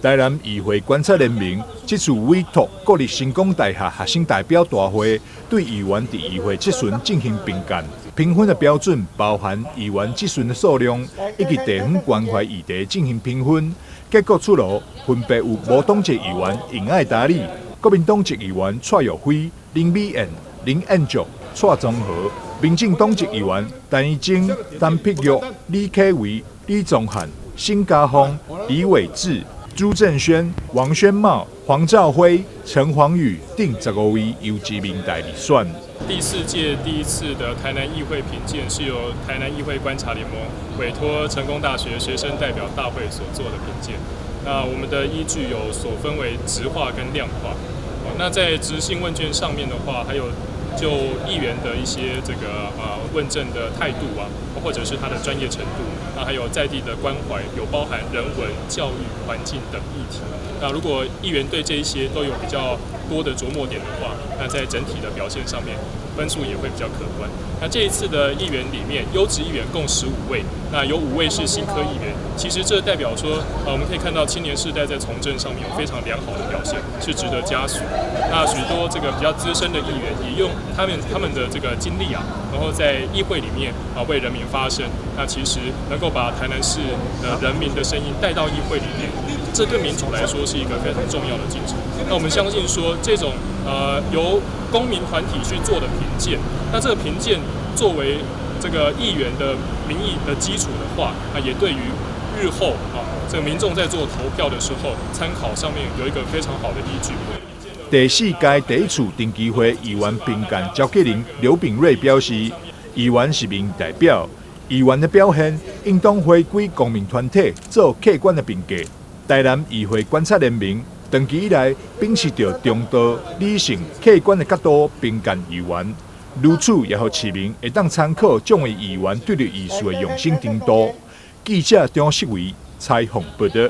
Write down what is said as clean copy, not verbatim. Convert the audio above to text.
台南议会观察联盟这次委托国立成功大学学生代表大会，对议员伫议会质询进行评鉴。评分的标准包含议员质询的数量，以及地方关怀议题进行评分。结果出炉，分别有无党籍议员尹爱达理、国民党籍议员蔡耀辉、林美燕、林彦竹、蔡宗和，民进党籍议员陈怡晶、陈碧玉、李启维、李宗翰、辛家峰、李伟智、朱正轩、王宣茂、黄兆辉、陈黄宇等15位由指名代理选。第4届第一次的台南议会评鉴是由台南议会观察联盟委托成功大学学生代表大会所做的评鉴。那我们的依据有所分为质化跟量化。那在质性问卷上面的话，还有就议员的一些问政的态度啊，或者是他的专业程度，那还有在地的关怀，有包含人文、教育、环境等议题。那如果议员对这一些都有比较多的琢磨点的话，那在整体的表现上面，分数也会比较可观。那这一次的议员里面，优质议员共15位，那有5位是新科议员。其实这代表说，我们可以看到青年世代在从政上面有非常良好的表现，是值得嘉许。那许多这个比较资深的议员也用他们的这个经历啊，然后在议会里面为人民发声。那其实能够把台南市的人民的声音带到议会里面，这对民主来说是一个非常重要的进程。那我们相信说，这种由公民团体去做的评鉴，那这个评鉴作为这个议员的民意的基础的话，也对于日后这个民众在做投票的时候，参考上面有一个非常好的依据。第4届第一次定期会议员评鉴召集人刘炳瑞表示，议员是民代表，议员的表现应当回归公民团体做客观的评价。台南议会观察联盟长期以来秉持着中道、理性、客观的角度评鉴议员，如此也让市民会当参考这位议员对立艺术的用心程度。记者张世维采访报道。